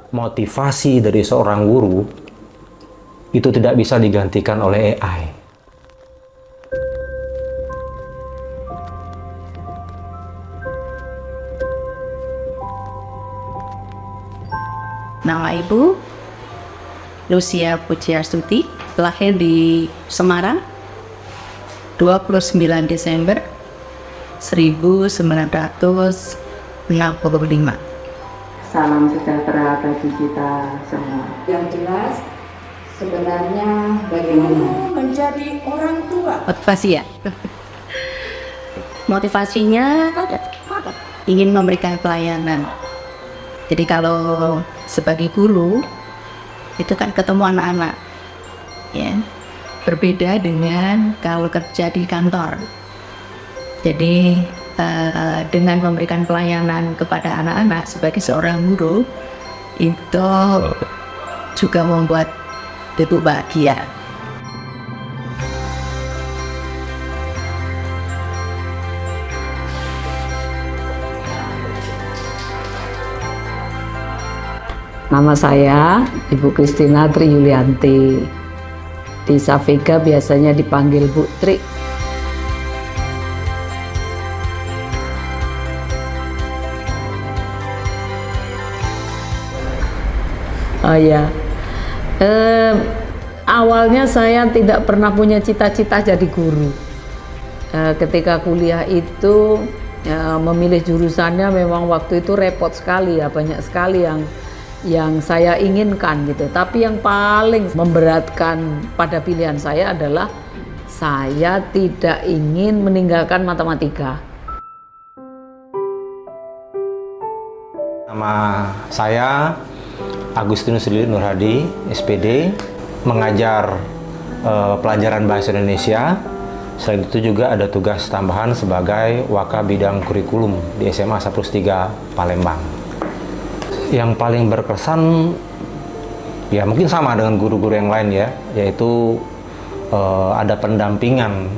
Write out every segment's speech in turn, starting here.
motivasi dari seorang guru itu tidak bisa digantikan oleh AI. Nama Ibu Lucia Pujiastuti, lahir di Semarang 29 Desember 1965. Salam sejahtera bagi kita semua. Yang jelas, sebenarnya bagaimana menjadi orang tua? Motivasi ya? Motivasinya ingin memberikan pelayanan. Jadi kalau sebagai guru itu kan ketemu anak-anak, ya. Berbeda dengan kalau kerja di kantor. Jadi dengan memberikan pelayanan kepada anak-anak sebagai seorang guru itu juga membuat ibu bahagia. Nama saya Ibu Kristina Tri Yulianti. Di Savega biasanya dipanggil Bu Tri. Oh ya, awalnya saya tidak pernah punya cita-cita jadi guru. Ketika kuliah itu memilih jurusannya memang waktu itu repot sekali ya, banyak sekali yang saya inginkan gitu. Tapi yang paling memberatkan pada pilihan saya adalah saya tidak ingin meninggalkan matematika. Nama saya Agustinus Lili Nur Hadi, SPD, mengajar pelajaran Bahasa Indonesia. Selain itu juga ada tugas tambahan sebagai Waka Bidang Kurikulum di SMA 103 Palembang. Yang paling berkesan ya mungkin sama dengan guru-guru yang lain ya, yaitu ada pendampingan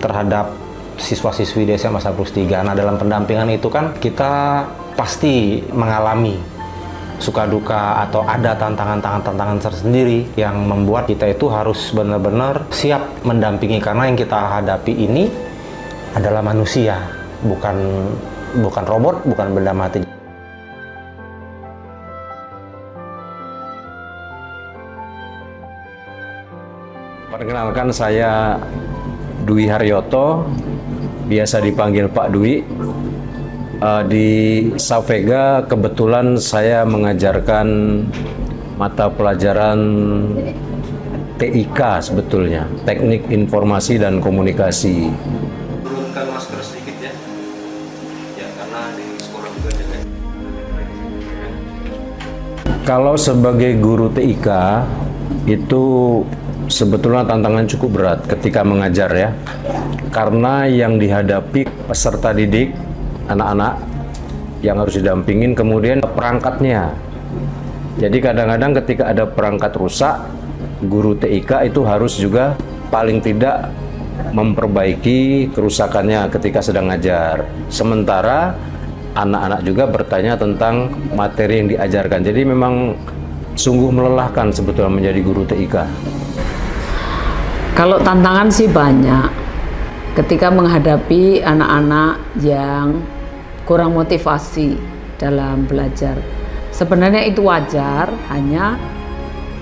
terhadap siswa-siswi di SMA 103. Nah, dalam pendampingan itu kan kita pasti mengalami suka duka atau ada tantangan tersendiri yang membuat kita itu harus benar-benar siap mendampingi, karena yang kita hadapi ini adalah manusia, bukan robot, bukan benda mati. Perkenalkan, saya Dwi Haryoto, biasa dipanggil Pak Dwi. Di Savega kebetulan saya mengajarkan mata pelajaran TIK sebetulnya, Teknik Informasi dan Komunikasi. Turunkan masker sedikit ya. Ya, karena di sekolah juga ada. Kalau sebagai guru TIK itu sebetulnya tantangan cukup berat ketika mengajar ya, karena yang dihadapi peserta didik, anak-anak yang harus didampingin, kemudian perangkatnya. Jadi kadang-kadang ketika ada perangkat rusak, guru TIK itu harus juga paling tidak memperbaiki kerusakannya ketika sedang ngajar. Sementara anak-anak juga bertanya tentang materi yang diajarkan. Jadi memang sungguh melelahkan sebetulnya menjadi guru TIK. Kalau tantangan sih banyak ketika menghadapi anak-anak yang kurang motivasi dalam belajar. Sebenarnya itu wajar, hanya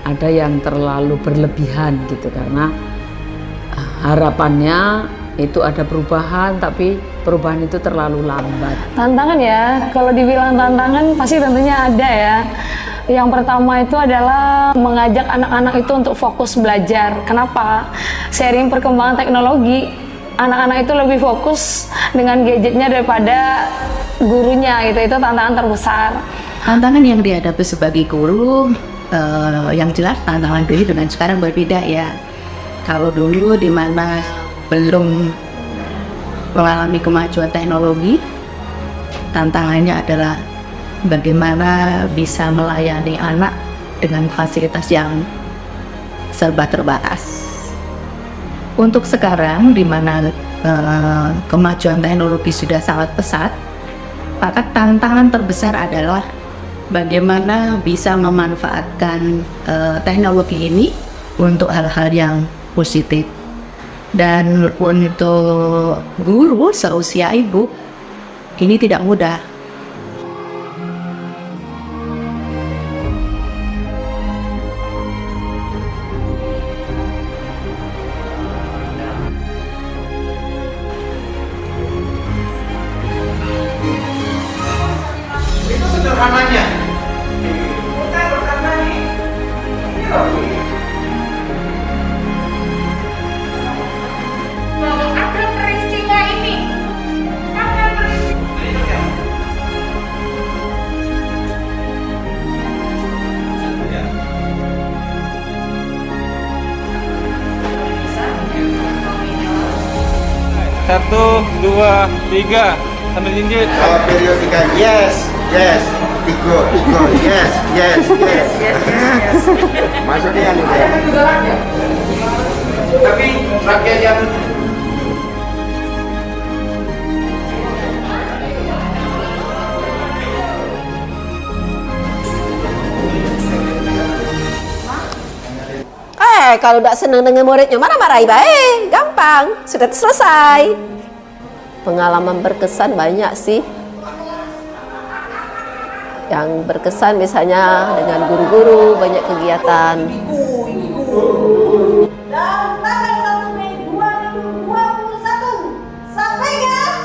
ada yang terlalu berlebihan gitu, karena harapannya itu ada perubahan, tapi perubahan itu terlalu lambat. Tantangan ya, kalau dibilang tantangan pasti tentunya ada ya. Yang pertama itu adalah mengajak anak-anak itu untuk fokus belajar. Kenapa? Seiring perkembangan teknologi, anak-anak itu lebih fokus dengan gadgetnya daripada gurunya gitu. Itu tantangan terbesar. Tantangan yang dihadapi sebagai guru, yang jelas tantangan dulu dengan sekarang berbeda ya. Kalau dulu di mana belum mengalami kemajuan teknologi, tantangannya adalah bagaimana bisa melayani anak dengan fasilitas yang serba terbatas. Untuk sekarang, di mana kemajuan teknologi sudah sangat pesat, maka tantangan terbesar adalah bagaimana bisa memanfaatkan teknologi ini untuk hal-hal yang positif. Dan untuk guru seusia ibu, ini tidak mudah. Itu sederhananya. Bukan berkata nih. Ada peristiwa ini. Ada peristiwa. Satu, dua, tiga. Sambil jinjit. Kalau periodika yes, yes, tigo, yes, yes, yes. Maksudnya yang Tapi rakyat yang Kalau udah seneng dengan muridnya marah-marahi baik, gampang, sudah selesai. Pengalaman berkesan banyak sih. Yang berkesan misalnya dengan guru-guru, banyak kegiatan. Dan tanggal 1 Mei 2021 sampaikan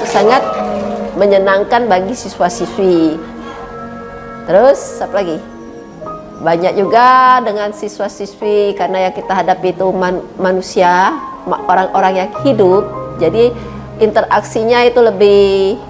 Sangat menyenangkan bagi siswa-siswi. Terus apa lagi? Banyak juga dengan siswa-siswi karena yang kita hadapi itu manusia, orang-orang yang hidup. Jadi interaksinya itu lebih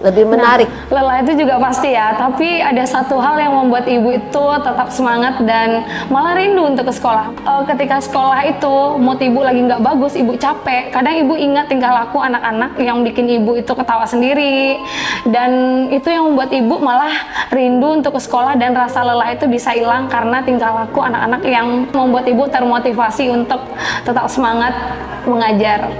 menarik. Lelah itu juga pasti ya, tapi ada satu hal yang membuat ibu itu tetap semangat dan malah rindu untuk ke sekolah. Ketika sekolah itu mood ibu lagi nggak bagus, ibu capek, kadang ibu ingat tingkah laku anak-anak yang bikin ibu itu ketawa sendiri, dan itu yang membuat ibu malah rindu untuk ke sekolah, dan rasa lelah itu bisa hilang karena tingkah laku anak-anak yang membuat ibu termotivasi untuk tetap semangat mengajar.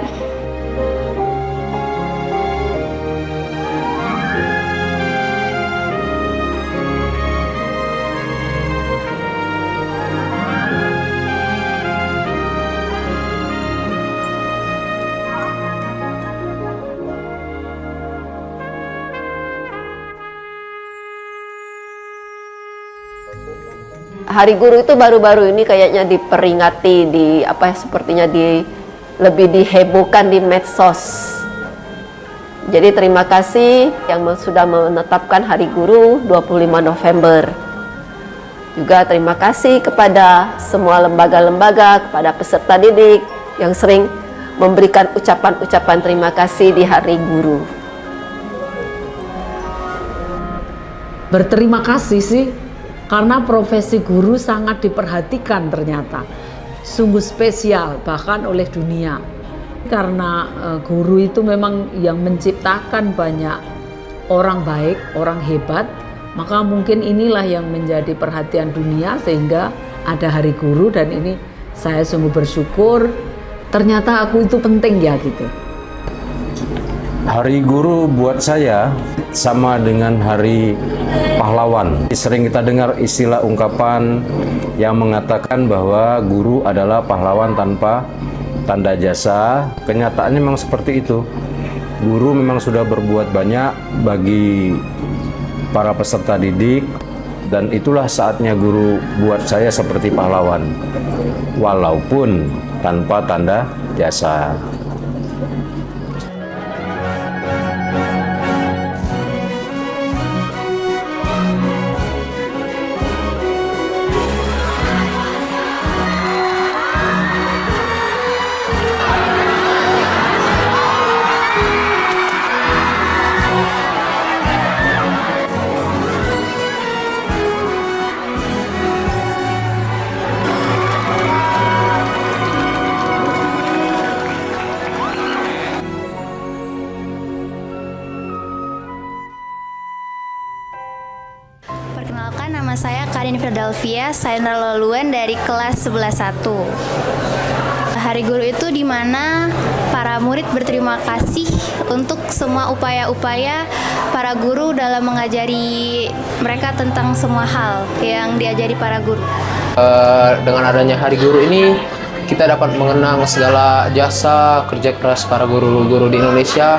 Hari Guru itu baru-baru ini kayaknya diperingati sepertinya lebih dihebohkan di medsos. Jadi terima kasih yang sudah menetapkan Hari Guru 25 November. Juga terima kasih kepada semua lembaga-lembaga, kepada peserta didik yang sering memberikan ucapan-ucapan terima kasih di Hari Guru. Berterima kasih sih, karena profesi guru sangat diperhatikan ternyata, sungguh spesial bahkan oleh dunia. Karena guru itu memang yang menciptakan banyak orang baik, orang hebat, maka mungkin inilah yang menjadi perhatian dunia sehingga ada Hari Guru, dan ini saya sungguh bersyukur ternyata aku itu penting ya gitu. Hari Guru buat saya sama dengan Hari Pahlawan. Sering kita dengar istilah ungkapan yang mengatakan bahwa guru adalah pahlawan tanpa tanda jasa. Kenyataannya memang seperti itu. Guru memang sudah berbuat banyak bagi para peserta didik, dan itulah saatnya guru buat saya seperti pahlawan, walaupun tanpa tanda jasa. Perkenalkan, nama saya Karin Firdalvia, saya Laluan dari kelas 11-1. Hari Guru itu di mana para murid berterima kasih untuk semua upaya-upaya para guru dalam mengajari mereka tentang semua hal yang diajari para guru. Dengan adanya Hari Guru ini, kita dapat mengenang segala jasa kerja keras para guru-guru di Indonesia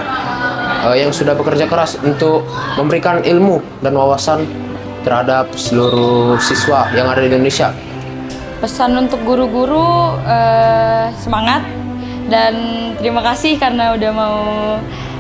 yang sudah bekerja keras untuk memberikan ilmu dan wawasan terhadap seluruh siswa yang ada di Indonesia. Pesan untuk guru-guru, semangat dan terima kasih karena udah mau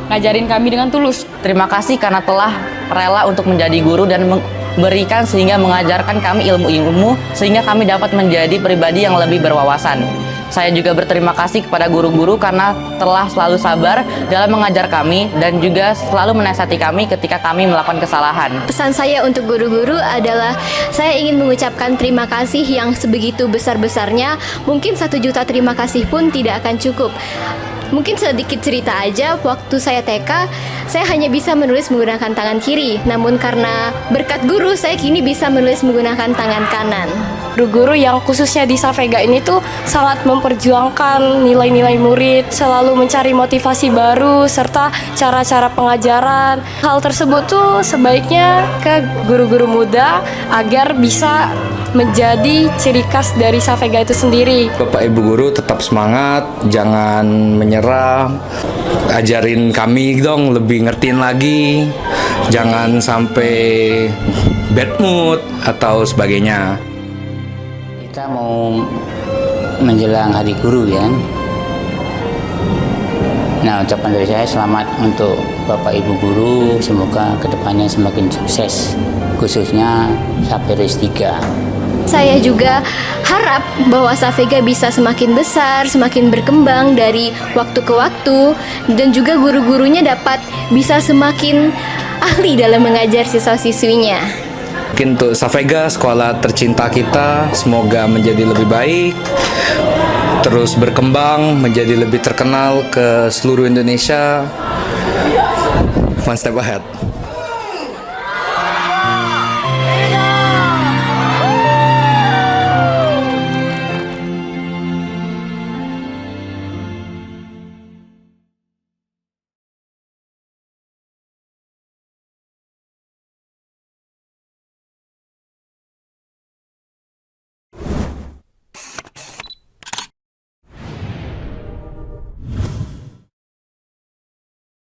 ngajarin kami dengan tulus. Terima kasih karena telah rela untuk menjadi guru dan memberikan sehingga mengajarkan kami ilmu-ilmu sehingga kami dapat menjadi pribadi yang lebih berwawasan. Saya juga berterima kasih kepada guru-guru karena telah selalu sabar dalam mengajar kami dan juga selalu menasihati kami ketika kami melakukan kesalahan. Pesan saya untuk guru-guru adalah saya ingin mengucapkan terima kasih yang sebegitu besar-besarnya. Mungkin 1 juta terima kasih pun tidak akan cukup. Mungkin sedikit cerita aja, waktu saya TK, saya hanya bisa menulis menggunakan tangan kiri. Namun karena berkat guru, saya kini bisa menulis menggunakan tangan kanan. Guru-guru yang khususnya di Savega ini tuh sangat memperjuangkan nilai-nilai murid, selalu mencari motivasi baru, serta cara-cara pengajaran. Hal tersebut tuh sebaiknya ke guru-guru muda agar bisa menjadi ciri khas dari Savega itu sendiri. Bapak Ibu guru tetap semangat, jangan menyerah, ajarin kami dong lebih ngertiin lagi, jangan sampai bad mood atau sebagainya. Kita mau menjelang Hari Guru ya. Nah, ucapan dari saya selamat untuk Bapak Ibu guru, semoga kedepannya semakin sukses, khususnya sampai S3. Saya juga harap bahwa Savega bisa semakin besar, semakin berkembang dari waktu ke waktu, dan juga guru-gurunya dapat bisa semakin ahli dalam mengajar siswa-siswinya. Mungkin untuk Savega, sekolah tercinta kita, semoga menjadi lebih baik, terus berkembang, menjadi lebih terkenal ke seluruh Indonesia. One step ahead.